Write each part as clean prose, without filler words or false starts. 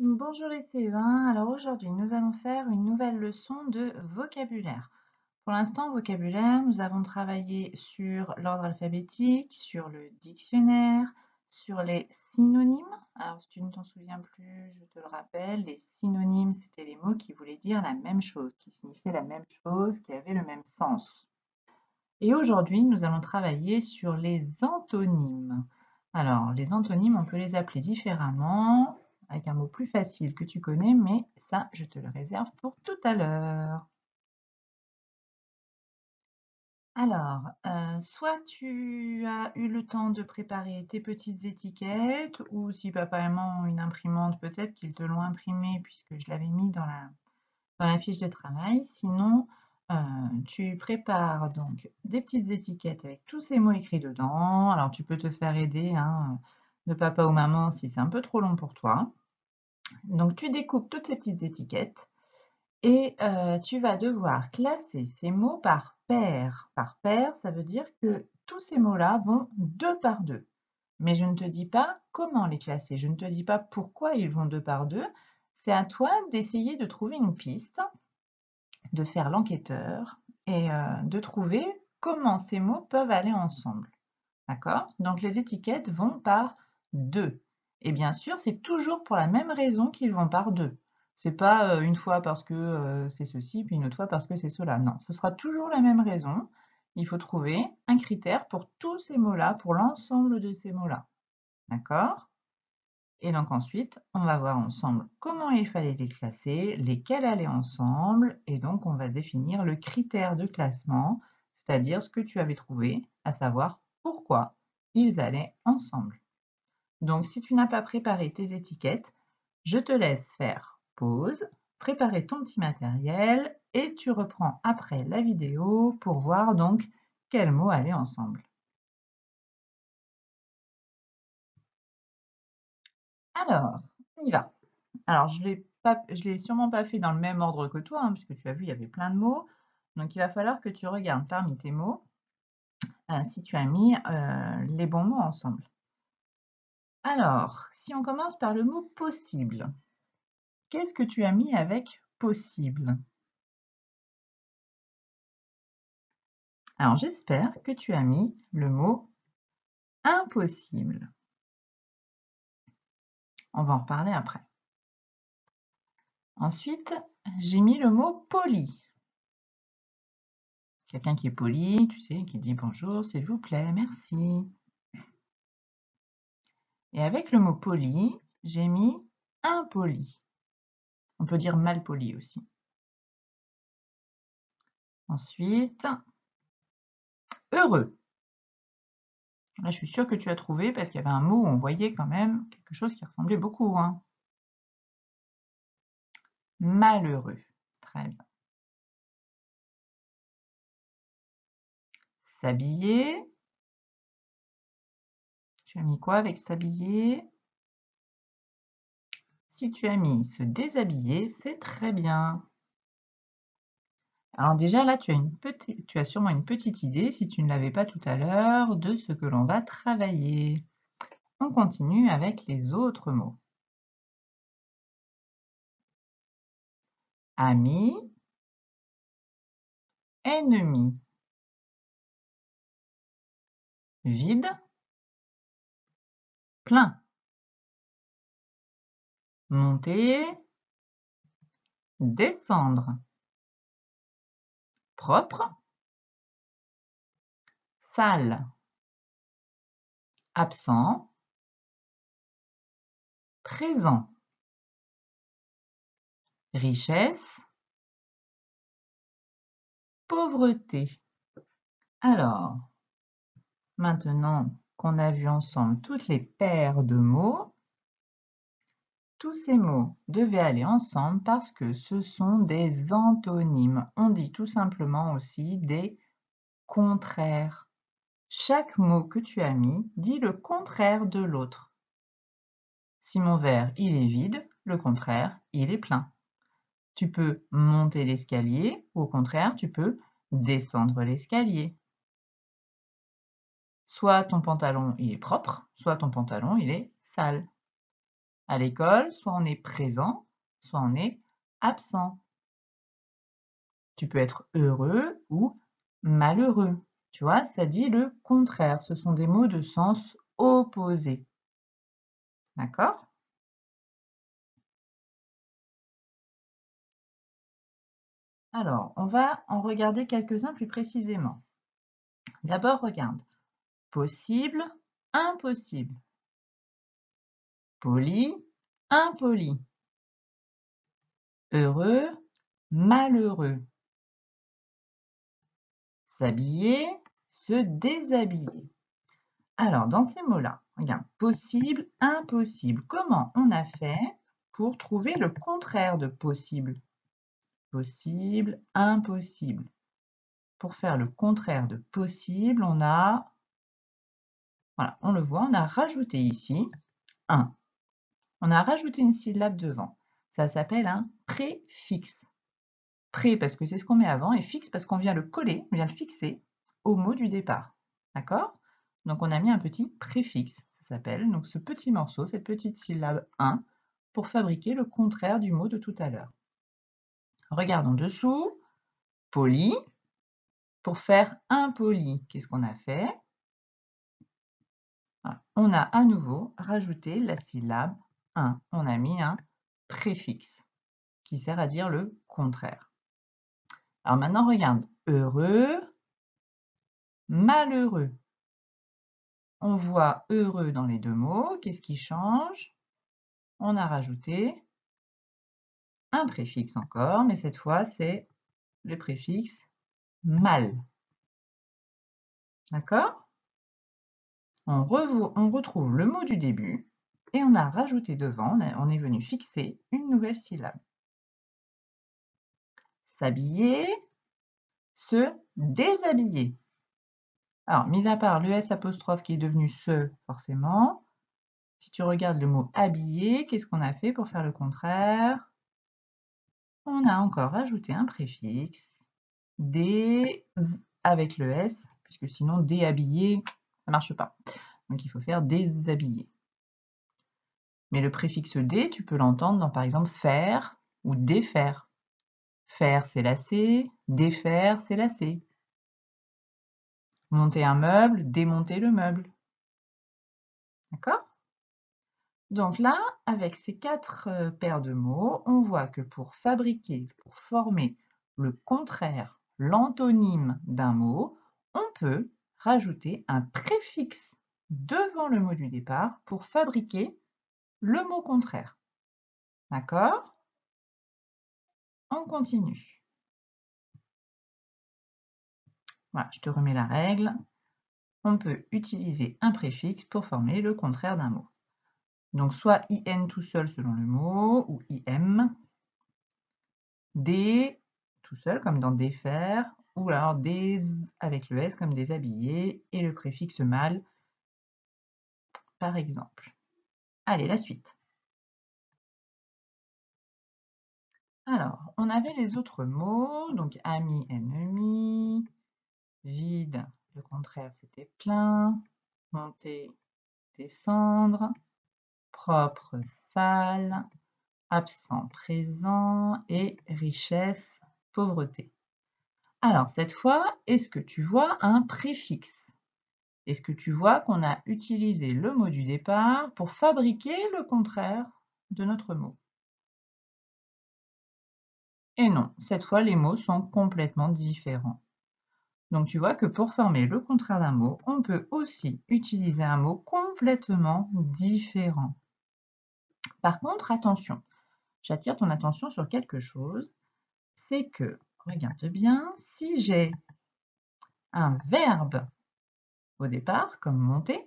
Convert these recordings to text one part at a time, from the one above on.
Bonjour les CE1, alors aujourd'hui nous allons faire une nouvelle leçon de vocabulaire. Pour l'instant, vocabulaire, nous avons travaillé sur l'ordre alphabétique, sur le dictionnaire, sur les synonymes. Alors si tu ne t'en souviens plus, je te le rappelle, les synonymes c'était les mots qui voulaient dire la même chose, qui signifiaient la même chose, qui avaient le même sens. Et aujourd'hui, nous allons travailler sur les antonymes. Alors, les antonymes, on peut les appeler différemment, avec un mot plus facile que tu connais, mais ça, je te le réserve pour tout à l'heure. Alors, soit tu as eu le temps de préparer tes petites étiquettes, ou si pas vraiment une imprimante, peut-être qu'ils te l'ont imprimé puisque je l'avais mis dans la fiche de travail. Sinon, tu prépares donc des petites étiquettes avec tous ces mots écrits dedans. Alors, tu peux te faire aider hein, de papa ou maman si c'est un peu trop long pour toi. Donc, tu découpes toutes ces petites étiquettes et tu vas devoir classer ces mots par paire. Par paire, ça veut dire que tous ces mots-là vont deux par deux. Mais je ne te dis pas comment les classer. Je ne te dis pas pourquoi ils vont deux par deux. C'est à toi d'essayer de trouver une piste, de faire l'enquêteur et de trouver comment ces mots peuvent aller ensemble. D'accord? Donc les étiquettes vont par deux. Et bien sûr, c'est toujours pour la même raison qu'ils vont par deux. C'est pas une fois parce que c'est ceci, puis une autre fois parce que c'est cela. Non, ce sera toujours la même raison. Il faut trouver un critère pour tous ces mots-là, pour l'ensemble de ces mots-là. D'accord? Et donc ensuite, on va voir ensemble comment il fallait les classer, lesquels allaient ensemble, et donc on va définir le critère de classement, c'est-à-dire ce que tu avais trouvé, à savoir pourquoi ils allaient ensemble. Donc si tu n'as pas préparé tes étiquettes, je te laisse faire pause, préparer ton petit matériel, et tu reprends après la vidéo pour voir donc quels mots allaient ensemble. Alors, on y va. Alors, je l'ai sûrement pas fait dans le même ordre que toi, hein, puisque tu as vu, il y avait plein de mots. Donc, il va falloir que tu regardes parmi tes mots si tu as mis les bons mots ensemble. Alors, si on commence par le mot possible, qu'est-ce que tu as mis avec possible? Alors, j'espère que tu as mis le mot impossible. On va en reparler après. Ensuite, j'ai mis le mot poli. Quelqu'un qui est poli, tu sais, qui dit bonjour, s'il vous plaît, merci. Et avec le mot poli, j'ai mis impoli. On peut dire mal poli aussi. Ensuite, heureux. Là, je suis sûre que tu as trouvé parce qu'il y avait un mot où on voyait quand même quelque chose qui ressemblait beaucoup. Hein. Malheureux. Très bien. S'habiller. Tu as mis quoi avec s'habiller? Si tu as mis se déshabiller, c'est très bien. Alors déjà, là, tu as sûrement une petite idée, si tu ne l'avais pas tout à l'heure, de ce que l'on va travailler. On continue avec les autres mots. Ami, ennemi. Vide, plein. Monter, descendre. Propre, sale. Absent, présent. Richesse, pauvreté. Alors, maintenant qu'on a vu ensemble toutes les paires de mots, tous ces mots devaient aller ensemble parce que ce sont des antonymes. On dit tout simplement aussi des contraires. Chaque mot que tu as mis dit le contraire de l'autre. Si mon verre il est vide, le contraire, il est plein. Tu peux monter l'escalier ou au contraire, tu peux descendre l'escalier. Soit ton pantalon il est propre, soit ton pantalon il est sale. À l'école, soit on est présent, soit on est absent. Tu peux être heureux ou malheureux. Tu vois, ça dit le contraire. Ce sont des mots de sens opposé. D'accord? Alors, on va en regarder quelques-uns plus précisément. D'abord, regarde. Possible, impossible. Poli, impoli. Heureux, malheureux. S'habiller, se déshabiller. Alors, dans ces mots-là, regarde, possible, impossible. Comment on a fait pour trouver le contraire de possible? Possible, impossible. Pour faire le contraire de possible, on a, voilà, on le voit, on a rajouté ici un. On a rajouté une syllabe devant. Ça s'appelle un préfixe. Pré parce que c'est ce qu'on met avant et fixe parce qu'on vient le coller, on vient le fixer au mot du départ. D'accord? Donc on a mis un petit préfixe, ça s'appelle, donc ce petit morceau, cette petite syllabe 1, pour fabriquer le contraire du mot de tout à l'heure. Regardons dessous, poli. Pour faire impoli, qu'est-ce qu'on a fait? Voilà. On a à nouveau rajouté la syllabe 1. On a mis un préfixe qui sert à dire le contraire. Alors maintenant, regarde, heureux, malheureux. On voit heureux dans les deux mots. Qu'est-ce qui change? On a rajouté un préfixe encore, mais cette fois, c'est le préfixe mal. D'accord? On retrouve le mot du début et on a rajouté devant, on est venu fixer une nouvelle syllabe. S'habiller, se déshabiller. Alors, mis à part le S apostrophe qui est devenu se, forcément, si tu regardes le mot habiller, qu'est-ce qu'on a fait pour faire le contraire? On a encore ajouté un préfixe, des avec le S, puisque sinon déshabiller, ça marche pas. Donc il faut faire déshabiller. Mais le préfixe des, tu peux l'entendre dans par exemple faire ou défaire. Faire, c'est lasser, défaire, c'est lasser. Monter un meuble, démonter le meuble. D'accord? Donc là, avec ces 4 paires de mots, on voit que pour fabriquer, pour former le contraire, l'antonyme d'un mot, on peut rajouter un préfixe devant le mot du départ pour fabriquer le mot contraire. D'accord? On continue. Voilà, je te remets la règle. On peut utiliser un préfixe pour former le contraire d'un mot. Donc soit in tout seul selon le mot, ou im, des tout seul comme dans défaire, ou alors des avec le s comme déshabiller et le préfixe mal, par exemple. Allez, la suite. Alors, on avait les autres mots, donc ami, ennemi, vide, le contraire c'était plein, monter, descendre, propre, sale, absent, présent et richesse, pauvreté. Alors cette fois, est-ce que tu vois un préfixe? Est-ce que tu vois qu'on a utilisé le mot du départ pour fabriquer le contraire de notre mot? Et non, cette fois les mots sont complètement différents. Donc tu vois que pour former le contraire d'un mot, on peut aussi utiliser un mot complètement différent. Par contre, attention, j'attire ton attention sur quelque chose, c'est que, regarde bien, si j'ai un verbe au départ, comme monter,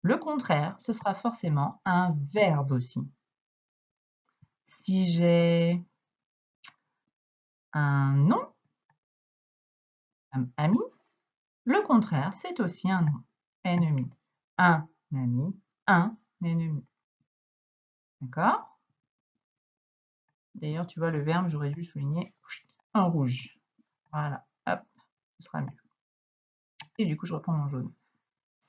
le contraire, ce sera forcément un verbe aussi. Si j'ai un nom, ami, le contraire, c'est aussi un nom, ennemi. Un ami, un ennemi. D'accord? D'ailleurs, tu vois, le verbe, j'aurais dû souligner en rouge. Voilà, hop, ce sera mieux. Et du coup, je reprends mon jaune.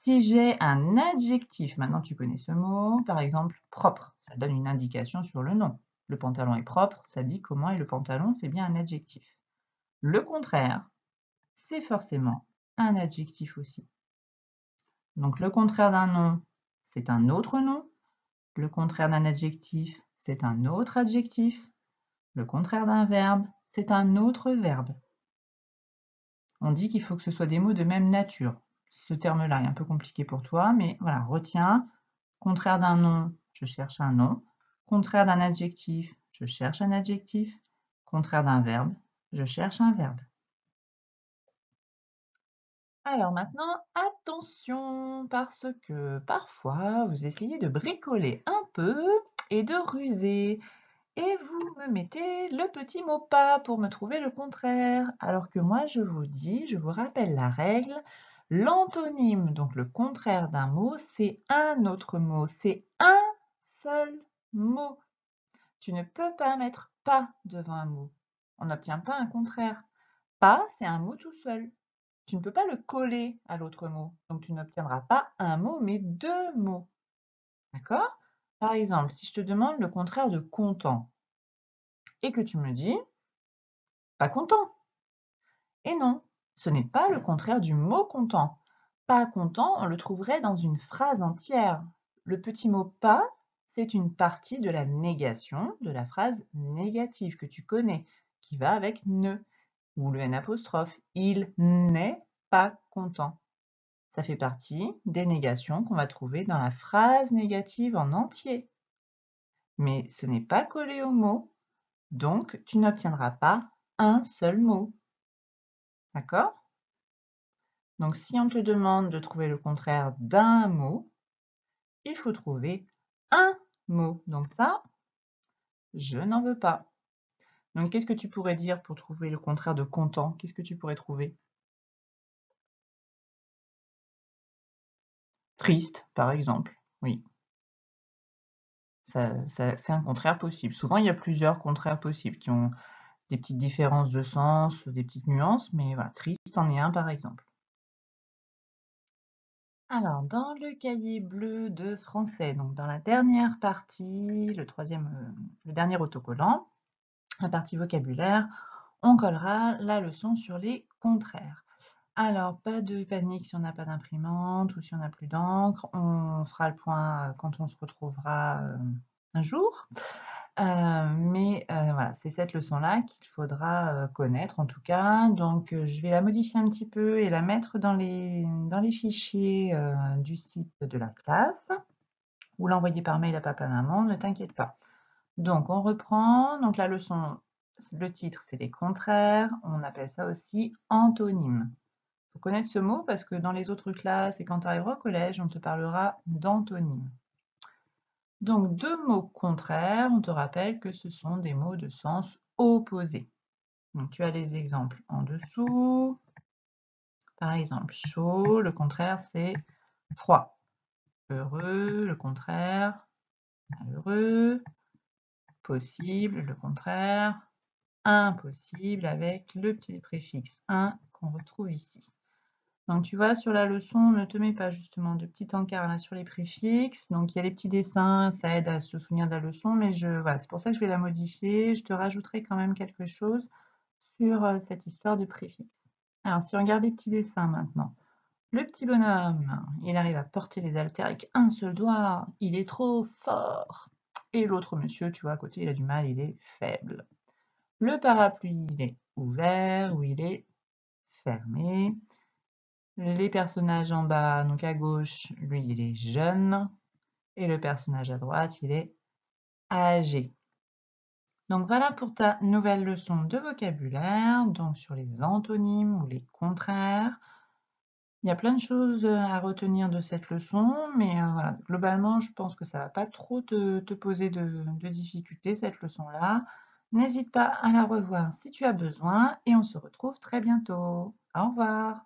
Si j'ai un adjectif, maintenant tu connais ce mot, par exemple propre, ça donne une indication sur le nom. Le pantalon est propre, ça dit comment est le pantalon, c'est bien un adjectif. Le contraire, c'est forcément un adjectif aussi. Donc le contraire d'un nom, c'est un autre nom. Le contraire d'un adjectif, c'est un autre adjectif. Le contraire d'un verbe, c'est un autre verbe. On dit qu'il faut que ce soit des mots de même nature. Ce terme-là est un peu compliqué pour toi, mais voilà, retiens. Contraire d'un nom, je cherche un nom. Contraire d'un adjectif, je cherche un adjectif. Contraire d'un verbe, je cherche un verbe. Alors maintenant, attention, parce que parfois, vous essayez de bricoler un peu et de ruser. Et vous me mettez le petit mot pas pour me trouver le contraire. Alors que moi, je vous dis, je vous rappelle la règle, l'antonyme, donc le contraire d'un mot, c'est un autre mot, c'est un seul mot. Tu ne peux pas mettre pas devant un mot. On n'obtient pas un contraire. Pas, c'est un mot tout seul. Tu ne peux pas le coller à l'autre mot. Donc tu n'obtiendras pas un mot, mais deux mots. D'accord? Par exemple, si je te demande le contraire de content et que tu me dis pas content. Et non, ce n'est pas le contraire du mot content. Pas content, on le trouverait dans une phrase entière. Le petit mot pas, c'est une partie de la négation de la phrase négative que tu connais, qui va avec ne ou le n apostrophe. Il n'est pas content. Ça fait partie des négations qu'on va trouver dans la phrase négative en entier. Mais ce n'est pas collé au mot, donc tu n'obtiendras pas un seul mot. D'accord? Donc si on te demande de trouver le contraire d'un mot, il faut trouver un mot. Donc ça, je n'en veux pas. Donc qu'est-ce que tu pourrais dire pour trouver le contraire de content? Qu'est-ce que tu pourrais trouver? Triste, par exemple. Oui, c'est un contraire possible. Souvent, il y a plusieurs contraires possibles qui ont des petites différences de sens, des petites nuances, mais voilà, triste en est un par exemple. Alors, dans le cahier bleu de français, donc dans la dernière partie, le dernier autocollant, la partie vocabulaire, on collera la leçon sur les contraires. Alors, pas de panique si on n'a pas d'imprimante ou si on n'a plus d'encre. On fera le point quand on se retrouvera un jour. Mais voilà, c'est cette leçon-là qu'il faudra connaître en tout cas. Donc, je vais la modifier un petit peu et la mettre dans les fichiers du site de la classe ou l'envoyer par mail à papa-maman, ne t'inquiète pas. Donc, on reprend. Donc, la leçon, le titre, c'est les contraires. On appelle ça aussi antonyme. Il faut connaître ce mot parce que dans les autres classes et quand tu arriveras au collège, on te parlera d'antonyme. Donc, deux mots contraires, on te rappelle que ce sont des mots de sens opposé. Donc, tu as les exemples en dessous. Par exemple, chaud, le contraire, c'est froid. Heureux, le contraire, malheureux. Possible, le contraire. Impossible avec le petit préfixe un qu'on retrouve ici. Donc tu vois, sur la leçon, ne te mets pas justement de petits encarts là sur les préfixes. Donc il y a les petits dessins, ça aide à se souvenir de la leçon, mais voilà, c'est pour ça que je vais la modifier. Je te rajouterai quand même quelque chose sur cette histoire de préfixe. Alors si on regarde les petits dessins maintenant. Le petit bonhomme, il arrive à porter les haltères avec un seul doigt. Il est trop fort. Et l'autre monsieur, tu vois, à côté, il a du mal, il est faible. Le parapluie, il est ouvert ou il est fermé. Les personnages en bas, donc à gauche, lui, il est jeune. Et le personnage à droite, il est âgé. Donc voilà pour ta nouvelle leçon de vocabulaire, donc sur les antonymes ou les contraires. Il y a plein de choses à retenir de cette leçon, mais voilà, globalement, je pense que ça ne va pas trop te poser de difficultés, cette leçon-là. N'hésite pas à la revoir si tu as besoin et on se retrouve très bientôt. Au revoir.